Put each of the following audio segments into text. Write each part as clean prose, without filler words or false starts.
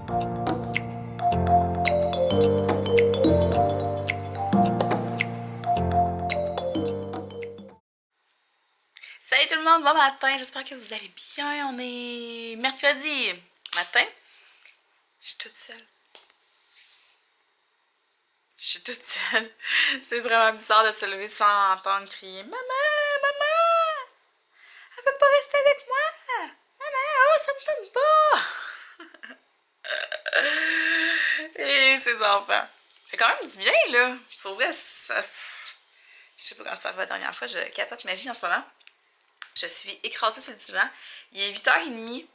Salut tout le monde, bon matin, j'espère que vous allez bien. On est mercredi matin. Je suis toute seule. Je suis toute seule. C'est vraiment bizarre de se lever sans entendre crier « Maman! Maman! Elle veut pas rester avec moi! Maman! Oh, ça me tente pas! » Et ses enfants. Ça fait quand même du bien, là. Pour vrai, ça... Je sais pas quand ça va la dernière fois, je capote ma vie en ce moment. Je suis écrasée sur le divan. Il est 8h30.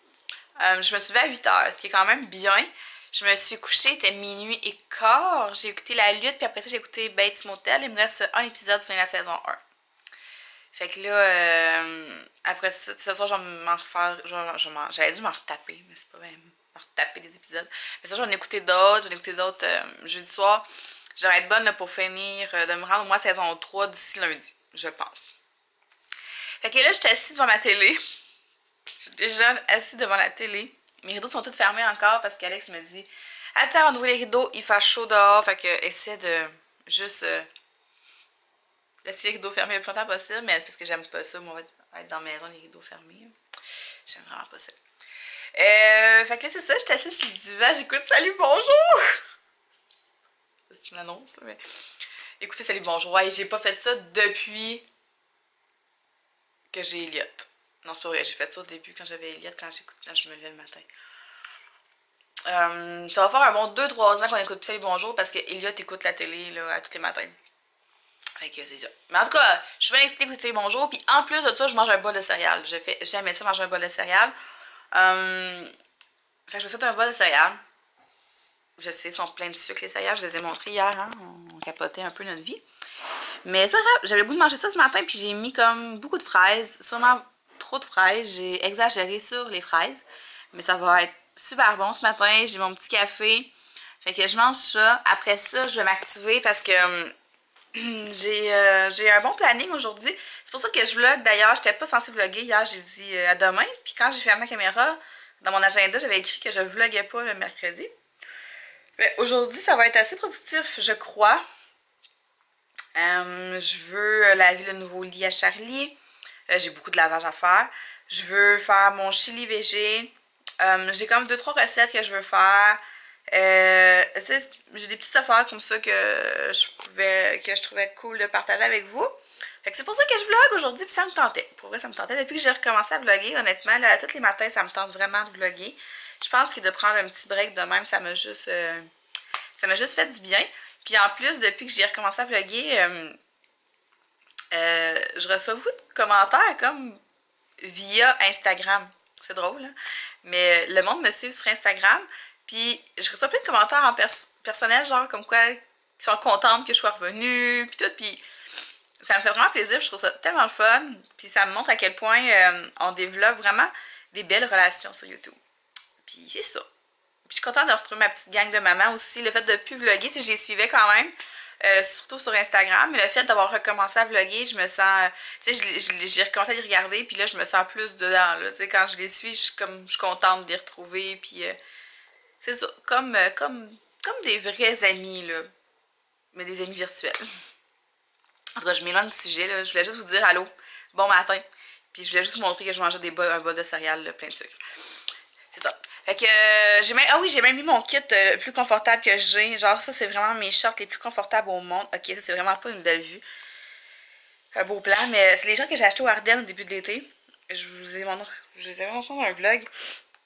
Je me suis levée à 8h, ce qui est quand même bien. Je me suis couchée, il était minuit et quart. J'ai écouté La Lutte, puis après ça, j'ai écouté Bates Motel. Il me reste un épisode pour finir la saison 1. Fait que là, après ça, ce soir, je vais m'en refaire. J'allais dû m'en retaper, mais c'est pas même m'en retaper des épisodes. Mais ça, j'en ai écouté d'autres. J'en ai écouté d'autres jeudi soir. J'aurais être bonne là, pour finir de me rendre au moins saison 3 d'ici lundi, je pense. Fait que là, j'étais assise devant ma télé. J'étais déjà assise devant la télé. Mes rideaux sont tous fermés encore parce qu'Alex me dit « Attends, on ouvre les rideaux, il fait chaud dehors. » Fait que essaie de juste laisser les rideaux fermés le plus longtemps possible. Mais c'est parce que j'aime pas ça, moi, être dans la maison, les rideaux fermés. J'aime vraiment pas ça. Fait que là, c'est ça, j'étais assise sur le divan, j'écoute « Salut, bonjour! » C'est une annonce, mais... Écoutez, salut, bonjour. Ouais, j'ai pas fait ça depuis que j'ai Elliot. Non, c'est pas vrai, j'ai fait ça au début quand j'avais Elliot, quand je me levais le matin. Ça va faire un bon 2-3 ans qu'on écoute Salut Bonjour parce que Elliot écoute la télé là, à tous les matins. Fait que c'est ça. Mais en tout cas, je suis bien excitée d'écouter Salut Bonjour, puis en plus de ça, je mange un bol de céréales. Je fais jamais ça, manger un bol de céréales. Fait que je me souhaite un bol de céréales. Je sais, ils sont pleins de sucre les céréales, je les ai montrés hier, hein? On capotait un peu notre vie. Mais c'est pas grave, j'avais le goût de manger ça ce matin, puis j'ai mis comme beaucoup de fraises, sûrement trop de fraises, j'ai exagéré sur les fraises, mais ça va être super bon ce matin, j'ai mon petit café, fait que je mange ça. Après ça, je vais m'activer parce que j'ai un bon planning aujourd'hui, c'est pour ça que je vlog. D'ailleurs, j'étais pas censée vlogger hier, j'ai dit à demain, puis quand j'ai fermé ma caméra, dans mon agenda, j'avais écrit que je vloguais pas le mercredi. Aujourd'hui, ça va être assez productif, je crois. Je veux laver le nouveau lit à Charlie. J'ai beaucoup de lavage à faire. Je veux faire mon chili végé. J'ai comme 2-3 recettes que je veux faire. J'ai des petites affaires comme ça que je trouvais cool de partager avec vous. Fait que c'est pour ça que je vlog aujourd'hui, puis ça me tentait. Pour vrai, ça me tentait. Depuis que j'ai recommencé à vlogger, honnêtement, là, tous les matins, ça me tente vraiment de vlogger. Je pense que de prendre un petit break de même, ça m'a juste fait du bien. Puis en plus, depuis que j'ai recommencé à vlogger, je reçois beaucoup de commentaires comme via Instagram. C'est drôle, hein? Mais le monde me suit sur Instagram. Puis je reçois plein de commentaires en personnel, genre comme quoi ils sont contentes que je sois revenue, puis tout. Puis ça me fait vraiment plaisir, je trouve ça tellement le fun. Puis ça me montre à quel point on développe vraiment des belles relations sur YouTube. Puis c'est ça. Puis je suis contente de retrouver ma petite gang de mamans aussi. Le fait de ne plus vlogger, tu sais, j'y suivais quand même. Surtout sur Instagram. Mais le fait d'avoir recommencé à vlogger, je me sens... Tu sais, j'ai recommencé à les regarder. Puis là, je me sens plus dedans. Là. Tu sais, quand je les suis, je suis contente de les retrouver. Puis c'est ça. Comme des vrais amis, là. Mais des amis virtuels. En tout cas, je m'éloigne du sujet, là. Je voulais juste vous dire allô, bon matin. Puis je voulais juste vous montrer que je mangeais un bol de céréales là, plein de sucre. C'est ça. Fait que j'ai même mis mon kit le plus confortable que j'ai. Genre ça, c'est vraiment mes shorts les plus confortables au monde. Ok, ça c'est vraiment pas une belle vue. Un beau plan, mais c'est les shorts que j'ai achetés au Ardennes au début de l'été. Je vous ai montré dans un vlog.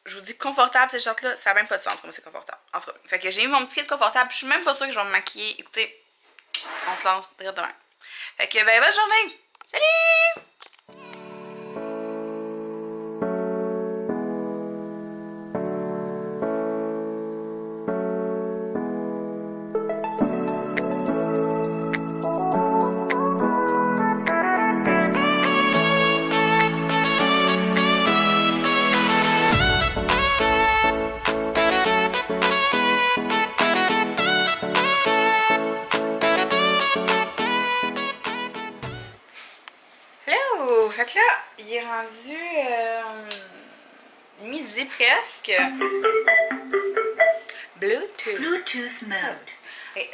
Je vous dis confortable ces shorts-là, ça n'a même pas de sens comme c'est confortable. En tout cas, fait que j'ai mis mon petit kit confortable. Je suis même pas sûre que je vais me maquiller. Écoutez, on se lance direct demain. Fait que ben bonne journée! Salut! Fait que là, il est rendu midi presque. Bluetooth mode. Et,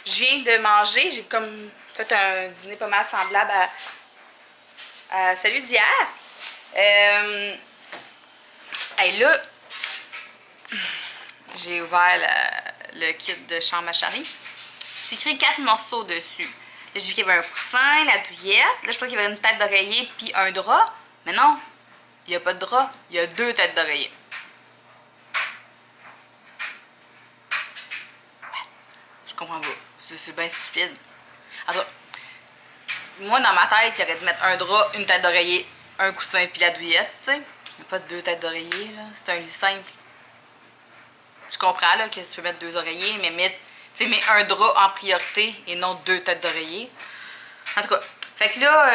je viens de manger, j'ai comme fait un dîner pas mal semblable à celui d'hier. Et là, j'ai ouvert le kit de chambre à Charlie. C'est écrit 4 morceaux dessus. Là, j'ai vu qu'il y avait un coussin, la douillette. Là, je pensais qu'il y avait une tête d'oreiller puis un drap. Mais non, il n'y a pas de drap, il y a 2 têtes d'oreiller. Je comprends pas. C'est bien stupide. En tout cas, moi, dans ma tête, il aurait dû mettre un drap, une tête d'oreiller, un coussin puis la douillette, tu sais. Il n'y a pas de 2 têtes d'oreiller, là. C'est un lit simple. Je comprends, là, que tu peux mettre 2 oreillers, mais mets un drap en priorité et non 2 têtes d'oreiller. En tout cas, fait que là,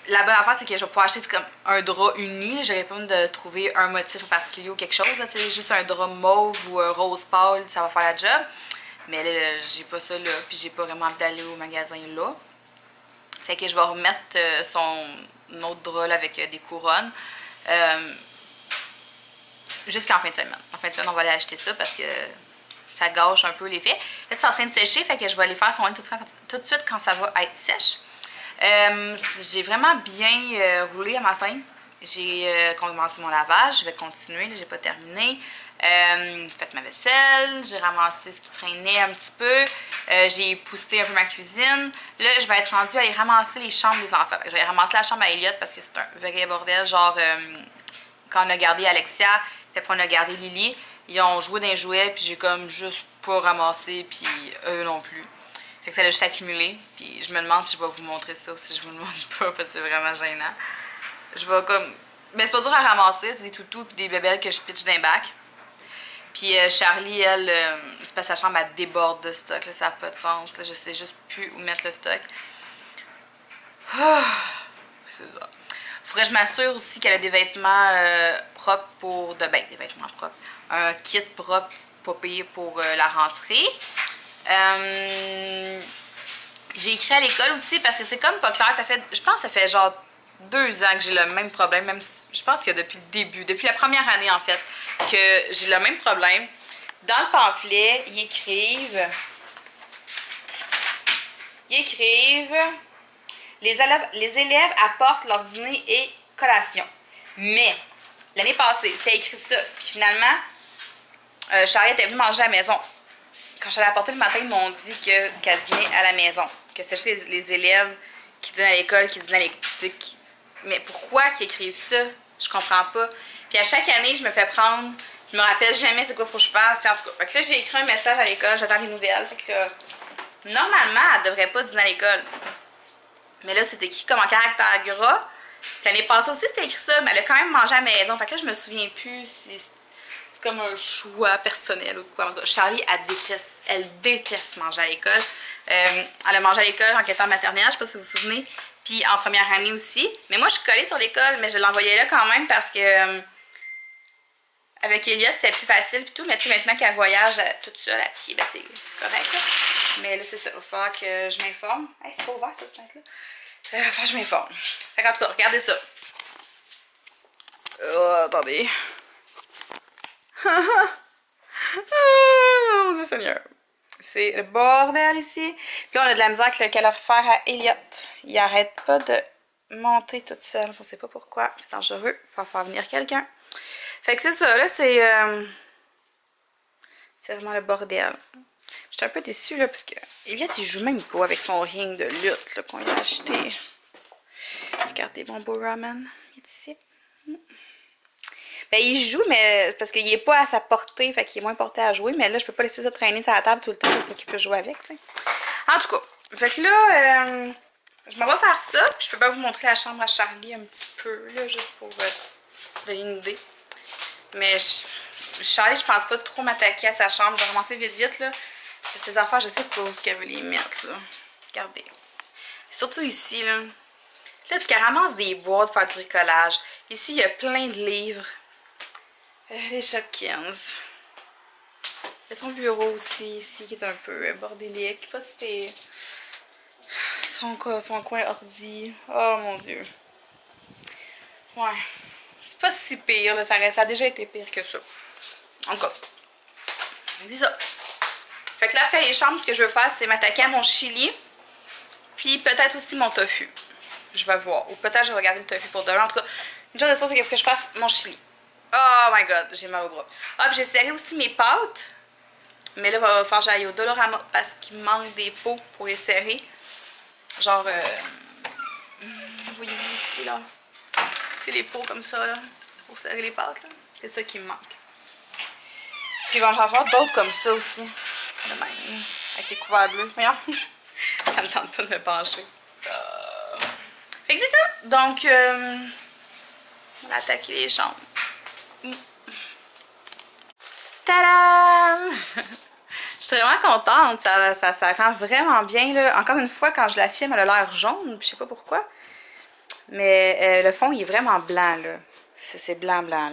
la bonne affaire, c'est que je vais pouvoir acheter comme un drap uni. J'aurais pas besoin de trouver un motif en particulier ou quelque chose. Tu sais, juste un drap mauve ou un rose pâle, ça va faire la job. Mais là, j'ai pas ça là, puis j'ai pas vraiment envie d'aller au magasin là. Fait que je vais remettre son autre drap là, avec des couronnes. Jusqu'en fin de semaine. En fin de semaine, on va aller acheter ça parce que ça gâche un peu l'effet. Là, c'est en train de sécher, fait que je vais aller faire son lit tout de suite quand ça va être sèche. J'ai vraiment bien roulé un matin. J'ai commencé mon lavage, je vais continuer, j'ai pas terminé. Fait ma vaisselle, j'ai ramassé ce qui traînait un petit peu. J'ai poussé un peu ma cuisine. Là, je vais être rendue à aller ramasser les chambres des enfants. Je vais ramasser la chambre à Elliot parce que c'est un vrai bordel. Genre, quand on a gardé Alexia, puis après on a gardé Lily, ils ont joué d'un jouet, puis j'ai comme juste pas ramassé, puis eux non plus. Fait que ça a juste accumulé, puis je me demande si je vais vous montrer ça ou si je vous le montre pas, parce que c'est vraiment gênant. Je vais comme... Mais c'est pas dur à ramasser, c'est des toutous puis des bébelles que je pitch d'un bac. Puis Charlie, elle, c'est parce que sa chambre, elle déborde de stock, là, ça n'a pas de sens, là, je sais juste plus où mettre le stock. C'est ça. Faudrait que je m'assure aussi qu'elle a des vêtements propres pour... des vêtements propres. Un kit propre, pas payé pour la rentrée. J'ai écrit à l'école aussi parce que c'est comme pas clair. Je pense que ça fait genre 2 ans que j'ai le même problème. Même si, je pense que depuis le début, depuis la première année en fait, que j'ai le même problème. Dans le pamphlet, ils écrivent... Les élèves apportent leur dîner et collation. Mais, l'année passée, c'était écrit ça. Puis finalement, Charlie était venue manger à la maison. Quand je l'ai apporté le matin, ils m'ont dit qu'elle dînait à la maison. Que c'était juste les élèves qui dînent à l'école, qui dînent à l'école. Mais pourquoi qu'ils écrivent ça? Je comprends pas. Puis à chaque année, je me fais prendre. Je me rappelle jamais c'est quoi il faut que je fasse. Puis en tout cas, fait que là, j'ai écrit un message à l'école, j'attends des nouvelles. Fait que normalement, elle devrait pas dîner à l'école. Mais là, c'est écrit comme en caractère gras. L'année passée aussi, c'était écrit ça, mais elle a quand même mangé à la maison. Fait que là, je me souviens plus si c'est comme un choix personnel ou quoi. Charlie, elle déteste manger à l'école. Elle a mangé à l'école en étant maternelle, je sais pas si vous vous souvenez. Puis en première année aussi. Mais moi, je suis collée sur l'école, mais je l'envoyais là quand même parce que avec Elia, c'était plus facile puis tout. Mais tu sais, maintenant qu'elle voyage toute seule à pied, ben c'est correct. Là. Mais là, c'est ça. Il va falloir que je m'informe. Hey, c'est pas ouvert cette fenêtre-là. Il va falloir que je m'informe. Fait qu'en tout cas, regardez ça. Oh, attendez. Oh, mon Dieu Seigneur. C'est le bordel ici. Puis là, on a de la misère avec le calorifère à Elliot. Il arrête pas de monter toute seule. On sait pas pourquoi. C'est dangereux. Il va falloir venir quelqu'un. Fait que c'est ça. Là, c'est vraiment le bordel. J'étais un peu déçue là parce que Elliot, il joue même pas avec son ring de lutte qu'on a acheté. Regardez mon beau ramen. Il est ici. Ben, il joue, mais parce qu'il est pas à sa portée, fait qu'il est moins porté à jouer. Mais là, je peux pas laisser ça traîner sur la table tout le temps pour qu'il puisse jouer avec, t'sais. En tout cas, fait que là, je m'en vais faire ça. Puis je peux pas vous montrer la chambre à Charlie un petit peu, là, juste pour donner une idée. Mais Charlie, je pense pas trop m'attaquer à sa chambre. Je vais ramasser vite, là. Ses affaires, je sais pas où est-ce qu'elle veut les mettre, là. Regardez. Surtout ici, là. Là, tu ramasse des boîtes pour faire du bricolage. Ici, il y a plein de livres. Les Shopkins. Il y a son bureau aussi, ici, qui est un peu bordélique. Pas si c'était son coin ordi. Oh mon Dieu. Ouais. C'est pas si pire, là. Ça a déjà été pire que ça. En tout cas. C'est ça. Fait que là, après les chambres, ce que je veux faire, c'est m'attaquer à mon chili. Puis peut-être aussi mon tofu. Je vais voir. Ou peut-être je vais regarder le tofu pour demain. En tout cas, une chose de sûr, c'est qu'il faut que je fasse mon chili. Oh my god, j'ai mal au bras. Ah, puis j'ai serré aussi mes pâtes. Mais là, il va falloir que j'aille au Dollarama parce qu'il me manque des pots pour les serrer. Genre, voyez-vous ici, là. C'est les pots comme ça, là, pour serrer les pâtes, là. C'est ça qui me manque. Puis il va en avoir d'autres comme ça aussi. De même, avec les couverts bleus. Voyons. Ça me tente pas de me pencher. Fait que c'est ça. Donc, on va attaquer les chambres. Tadam! Je suis vraiment contente. Ça rend vraiment bien, là. Encore une fois, quand je la filme, elle a l'air jaune. Je sais pas pourquoi. Mais le fond, il est vraiment blanc, là. C'est blanc, là.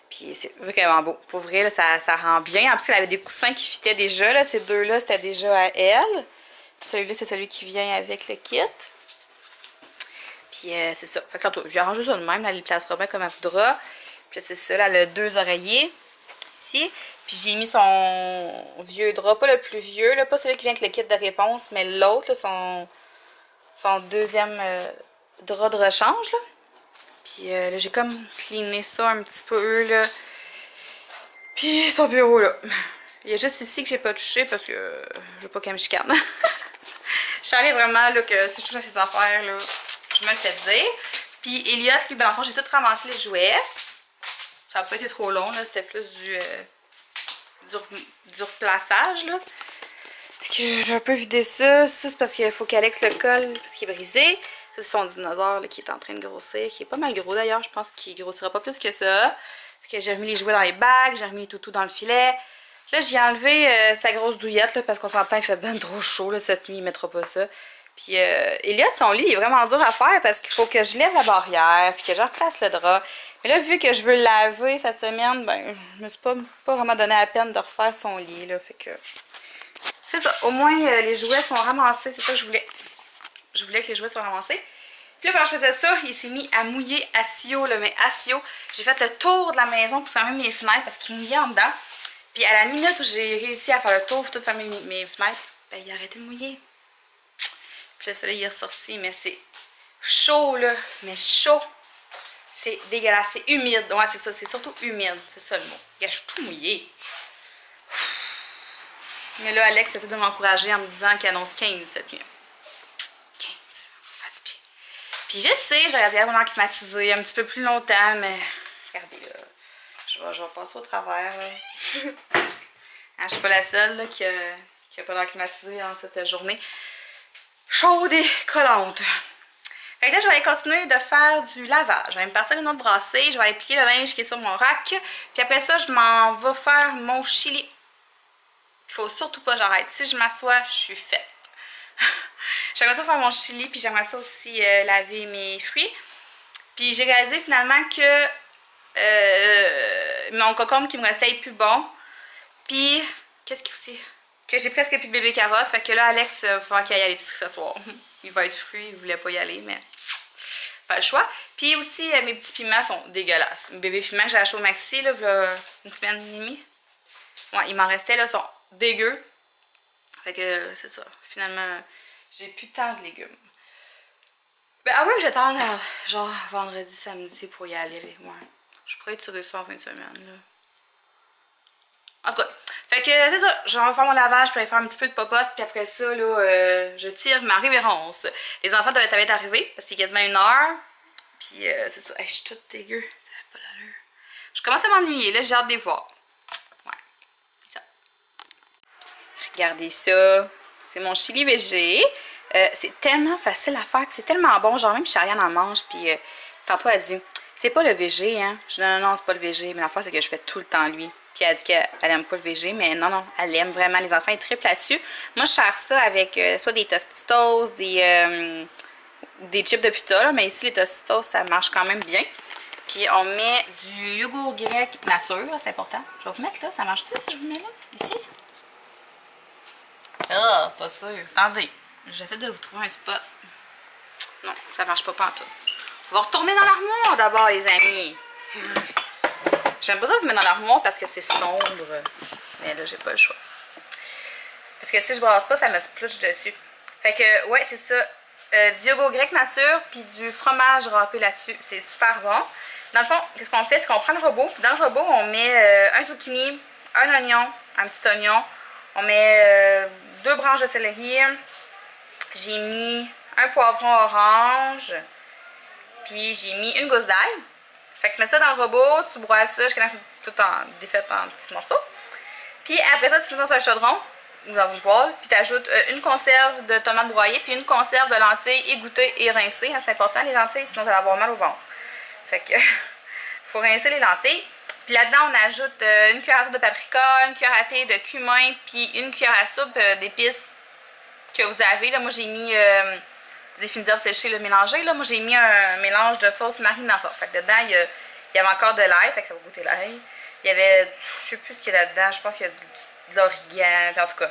Puis c'est vraiment beau. Pour vrai, là, ça rend bien. En plus, elle avait des coussins qui fitaient déjà, là. Ces deux-là, c'était déjà à elle. Celui-là, c'est celui qui vient avec le kit. Puis c'est ça. Fait que tantôt, je vais arranger ça de même. Là, elle le placera bien comme elle voudra. Puis là, c'est ça. Là, elle a 2 oreillers. Ici. Puis j'ai mis son vieux drap. Pas le plus vieux, là. Pas celui qui vient avec le kit de réponse, mais l'autre, son deuxième drap de rechange, là. Puis là, j'ai comme cleané ça un petit peu, là. Puis son bureau, là. Il y a juste ici que j'ai pas touché parce que je veux pas qu'elle me chicane. Je suis allée vraiment, là, que si je touche à ses affaires, là, je me le fais dire. Puis Elliot, lui, ben, en fait, j'ai tout ramassé les jouets. Ça n'a pas été trop long, là. C'était plus du replaçage, là. Fait que j'ai un peu vidé ça. Ça, c'est parce qu'il faut qu'Alex le colle parce qu'il est brisé. C'est son dinosaure là, qui est en train de grossir, qui est pas mal gros d'ailleurs. Je pense qu'il grossira pas plus que ça. Fait que j'ai remis les jouets dans les bagues, j'ai remis les toutous dans le filet. Là, j'ai enlevé sa grosse douillette là, parce qu'on s'entend, il fait ben trop chaud là, cette nuit, il mettra pas ça. Puis Elliot, son lit, il est vraiment dur à faire parce qu'il faut que je lève la barrière puis que je replace le drap. Mais là, vu que je veux le laver cette semaine, ben, je me suis pas vraiment donné la peine de refaire son lit, là. Fait que c'est ça. Au moins, les jouets sont ramassés. C'est ça que je voulais. Je voulais que les jouets soient ramassés. Puis là, quand je faisais ça, il s'est mis à mouiller Asio, là. Mais Asio, j'ai fait le tour de la maison pour fermer mes fenêtres parce qu'il mouillait en dedans. Puis à la minute où j'ai réussi à faire le tour pour tout fermer mes fenêtres, ben, il a arrêté de mouiller. Puis le soleil est ressorti, mais c'est chaud, là. Mais chaud. C'est dégueulasse. C'est humide. Ouais, c'est ça. C'est surtout humide. C'est ça le mot. Je suis tout mouillée. Mais là, Alex essaie de m'encourager en me disant qu'il annonce 15 cette nuit. 15. Fatigué. Puis je sais, j'ai regardé avant climatiser un petit peu plus longtemps, mais regardez là. Je vais passer au travers. Hein, je suis pas la seule là, qui a pas l'air climatisé en cette journée chaude et collante. Fait que là, je vais aller continuer de faire du lavage. Je vais me partir une autre brassée. Je vais aller plier le linge qui est sur mon rack. Puis après ça, je m'en vais faire mon chili. Il faut surtout pas que j'arrête. Si je m'assois, je suis faite. J'aimerais ça faire mon chili. Puis j'aimerais ça aussi laver mes fruits. Puis j'ai réalisé finalement que mon concombre qui me restait est plus bon. Puis, qu'est-ce qu'il y a aussi? Que j'ai presque plus de bébé carotte. Fait que là, Alex va falloir qu'il aille à l'épicerie ce soir. Il va être fruit, il voulait pas y aller, mais pas le choix. Puis aussi, mes petits piments sont dégueulasses. Mes bébés piments que j'ai achetés au Maxi, là, une semaine et demie. Ouais, il m'en restait, là, sont dégueux. Fait que c'est ça. Finalement, j'ai plus tant de légumes. Ben, ah ouais, j'attends genre vendredi, samedi pour y aller. Ouais. Je pourrais tirer ça en fin de semaine, là. En tout cas, fait que c'est ça, je vais faire mon lavage, puis aller faire un petit peu de popote, puis après ça, là, je tire ma révérence. Les enfants doivent être arrivés, parce qu'il est quasiment 1h, puis c'est ça, hey, je suis toute dégueu, pas d'allure. Je commence à m'ennuyer, là, j'ai hâte de les voir. Ouais, c'est ça. Regardez ça, c'est mon chili végé. C'est tellement facile à faire, c'est tellement bon, genre même Chariane en mange, puis tantôt elle dit, c'est pas le végé, hein. Je dis non, non, c'est pas le végé, mais l'affaire c'est que je fais tout le temps lui. Puis elle dit qu'elle aime pas le végé, mais non, non, elle aime vraiment. Les enfants, ils triplent là-dessus. Moi, je sers ça avec soit des Tostitos, des chips de pita, là, mais ici, les Tostitos, ça marche quand même bien. Puis on met du yogourt grec nature, c'est important. Je vais vous mettre là, ça marche-tu si je vous mets là, ici? Ah, pas sûr. Attendez, j'essaie de vous trouver un spot. Non, ça marche pas pantoute. On va retourner dans l'armoire d'abord, les amis. J'aime pas ça vous mettre dans l'armoire parce que c'est sombre. Mais là, j'ai pas le choix. Parce que si je brasse pas, ça me splouche dessus. Fait que, ouais, c'est ça. Du yogourt grec nature, puis du fromage râpé là-dessus. C'est super bon. Dans le fond, qu'est-ce qu'on fait? C'est qu'on prend le robot. Puis dans le robot, on met un zucchini, un oignon, un petit oignon. On met 2 branches de céleri. J'ai mis un poivron orange. Puis j'ai mis une gousse d'ail. Fait que tu mets ça dans le robot, tu broies ça jusqu'à ce que c'est tout défait en petits morceaux. Puis après ça, tu mets ça dans un chaudron ou dans une poêle. Puis tu ajoutes une conserve de tomates broyées, puis une conserve de lentilles égouttées et rincées. Hein, c'est important les lentilles, sinon tu vas avoir mal au ventre. Fait que faut rincer les lentilles. Puis là-dedans, on ajoute une cuillère à soupe de paprika, une cuillère à thé de cumin, puis une cuillère à soupe d'épices que vous avez. Là, moi, j'ai mis des fines herbes séchées là, mélangées. Là. Moi, j'ai mis un mélange de sauce marinara. Fait que dedans, il y avait encore de l'ail, fait que ça va goûter l'ail. Il y avait, je sais plus ce qu'il y a là-dedans, je pense qu'il y a de l'origan, en tout cas.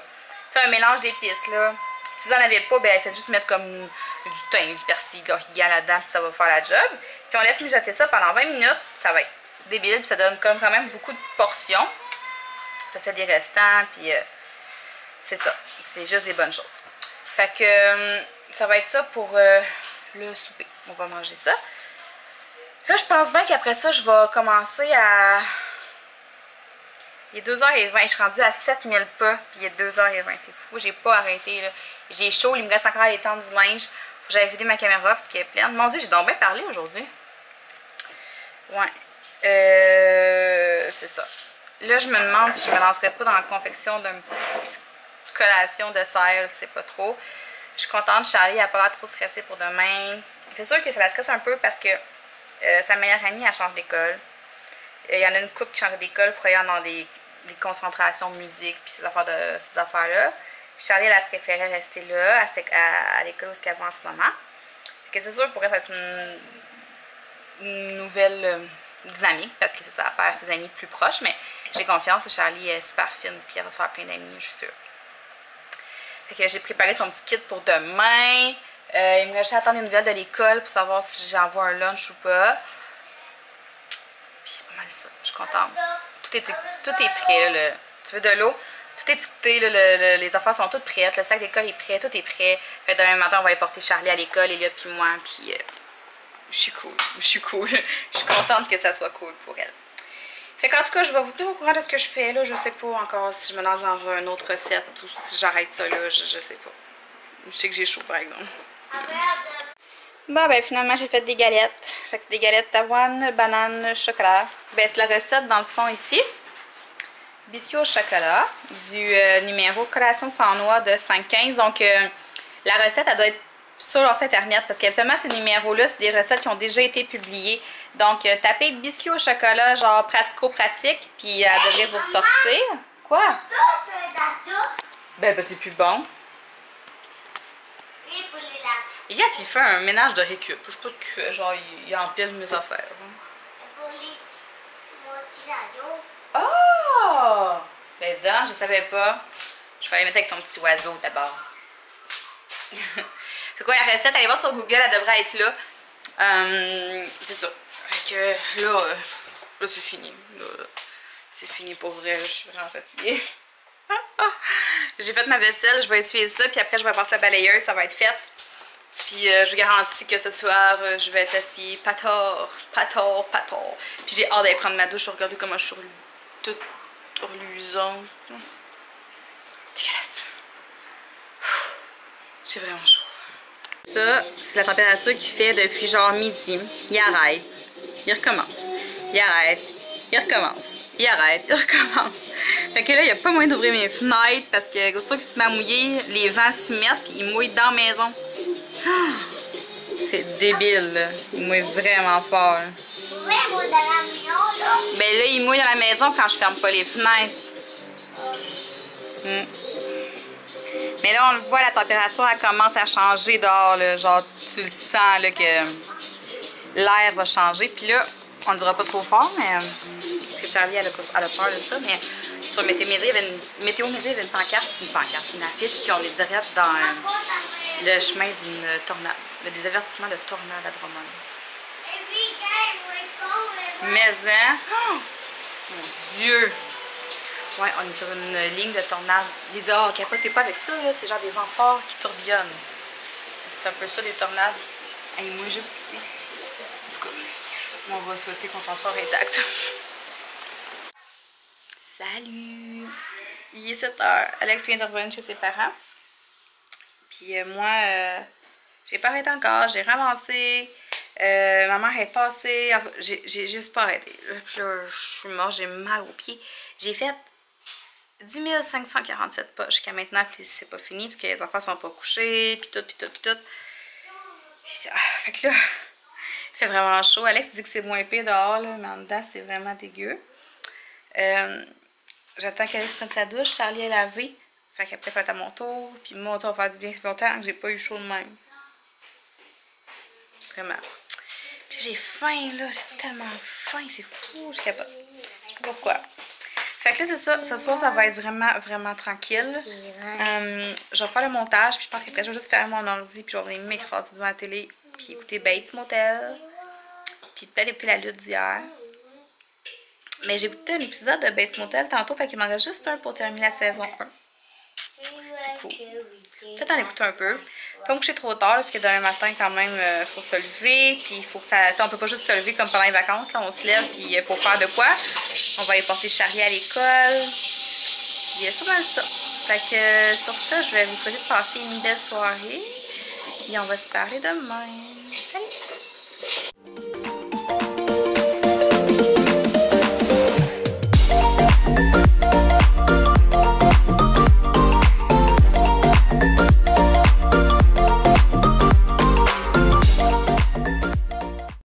C'est un mélange d'épices, là. Si vous n'en avez pas, ben, faites juste mettre comme du thym, du persil, de l'origan là-dedans, puis ça va faire la job. Puis on laisse mijoter ça pendant 20 minutes, ça va être débile, puis ça donne comme quand même beaucoup de portions. Ça fait des restants, puis c'est ça. C'est juste des bonnes choses. Fait que ça va être ça pour le souper. On va manger ça. Là, je pense bien qu'après ça, je vais commencer à... Il est 2h20, je suis rendue à 7000 pas, puis il est 2h20, c'est fou, j'ai pas arrêté, là. J'ai chaud, il me reste encore à étendre du linge. J'avais vidé ma caméra parce qu'elle est pleine. Mon Dieu, j'ai donc bien parlé aujourd'hui. Ouais. C'est ça. Là, je me demande si je me lancerais pas dans la confection d'une petite collation de sel, c'est pas trop. Je suis contente, Charlie n'a pas l'air trop stressée pour demain. C'est sûr que ça la stresse un peu parce que sa meilleure amie, elle change d'école. Il y en a une couple qui change d'école pour aller dans des concentrations de musique puis ces affaires-là. Charlie, elle a préféré rester là, à l'école où elle va en ce moment. C'est sûr pour elle, ça va être une nouvelle dynamique parce que c'est ça, elle perd ses amis plus proches, mais j'ai confiance, Charlie est super fine puis elle va se faire plein d'amis, je suis sûre. Fait que j'ai préparé son petit kit pour demain. Il me reste à attendre des nouvelles de l'école pour savoir si j'envoie un lunch ou pas. Puis c'est pas mal ça, je suis contente. Tout est prêt, là. Tu veux de l'eau? Tout est étiqueté, là, les affaires sont toutes prêtes, le sac d'école est prêt, tout est prêt. Fait demain matin, on va aller porter Charlie à l'école, et là, puis moi, puis je suis cool, je suis contente que ça soit cool pour elle. Fait qu'en tout cas, je vais vous tenir au courant de ce que je fais, là, je sais pas encore si je me lance dans une autre recette ou si j'arrête ça, là, je sais pas. Je sais que j'ai chaud, par exemple. Bon, ben finalement, j'ai fait des galettes. Fait que c'est des galettes d'avoine, banane, chocolat. Ben, c'est la recette, dans le fond, ici. Biscuits au chocolat, du numéro collation sans noix de 5,15. Donc, la recette, elle doit être sur leur site internet parce qu'habituellement, ces numéros-là, c'est des recettes qui ont déjà été publiées. Donc, tapez biscuits au chocolat, genre pratico-pratique, puis elle devrait vous ressortir. Quoi? Ben, c'est plus bon. Hier, il fait un ménage de récup. Je sais pas ce qu'il fait, genre, il empile mes affaires. Oh! Ben, dedans, je savais pas. Je vais aller mettre avec ton petit oiseau d'abord. Fait quoi, la recette, allez voir sur Google, elle devrait être là. C'est ça. Fait que là c'est fini. C'est fini pour vrai, je suis vraiment fatiguée. J'ai fait ma vaisselle, je vais essuyer ça, puis après je vais passer la balayeuse, ça va être fait. Puis je vous garantis que ce soir, je vais être assis patard. Puis j'ai hâte d'aller prendre ma douche, regardez comment je suis toute reluisante. Dégueulasse. J'ai vraiment chaud. Ça, c'est la température qu'il fait depuis genre midi. Il arrête. Il recommence. Il arrête. Il recommence. Il arrête. Il recommence. Fait que là, il n'y a pas moyen d'ouvrir mes fenêtres parce que c'est sûr qu'il se met à mouiller, les vents s'y mettent puis il mouille dans la maison. C'est débile, là. Il mouille vraiment fort. Ben là, il mouille dans la maison quand je ferme pas les fenêtres. Mais là, on le voit, la température, elle commence à changer dehors, là. Genre, tu le sens, là, que l'air va changer. Puis là, on le dira pas trop fort, mais... parce que Charlie, elle a peur de ça, mais sur Météo Média, il y avait une pancarte, une affiche, puis on est direct dans le chemin d'une tornade. Des avertissements de tornade à Drummond. Mais, hein? Oh, mon Dieu! Ouais, on est sur une ligne de tornade. Il dit, oh, capotez pas avec ça, là, c'est genre des vents forts qui tourbillonnent. C'est un peu ça, des tornades. Et moi, juste ici. En tout cas, on va souhaiter qu'on s'en sort intact. Salut! Il est 7 h. Alex vient de revenir chez ses parents. Puis moi, j'ai pas arrêté encore. J'ai ramassé. Ma mère est passée. En tout cas, j'ai juste pas arrêté. Puis là, je suis morte, j'ai mal aux pieds. J'ai fait 10 547 pas jusqu'à maintenant, puis c'est pas fini, parce que les enfants sont pas couchés, puis tout, puis tout, puis tout. Fait que là, il fait vraiment chaud. Alex dit que c'est moins pire dehors, là, mais en dedans, c'est vraiment dégueu. J'attends qu'Alex prenne sa douche, Charlie est lavé. Fait qu'après, ça va être à mon tour, puis mon tour va faire du bien. Ça fait longtemps que j'ai pas eu chaud de même. Vraiment. Puis j'ai faim, là, j'ai tellement faim, c'est fou, je capote. Je sais pas pourquoi. Fait que là, c'est ça. Ce soir, ça va être vraiment, vraiment tranquille. Je vais faire le montage, puis je pense qu'après, je vais juste faire mon ordi, puis je vais venir m'écraser devant la télé, puis écouter Bates Motel, puis peut-être écouter la lutte d'hier. Mais j'ai écouté un épisode de Bates Motel tantôt, fait qu'il m'en reste juste un pour terminer la saison 1. C'est cool. Peut-être en écouter un peu. Pas me coucher trop tard, parce que demain matin, quand même, faut se lever. Puis il faut que ça. On peut pas juste se lever comme pendant les vacances. Là, on se lève, puis il faut faire de quoi. On va aller porter Charlie à l'école. Puis c'est pas mal ça. Fait que sur ça, je vais vous souhaiter de passer une belle soirée. Puis on va se parler demain.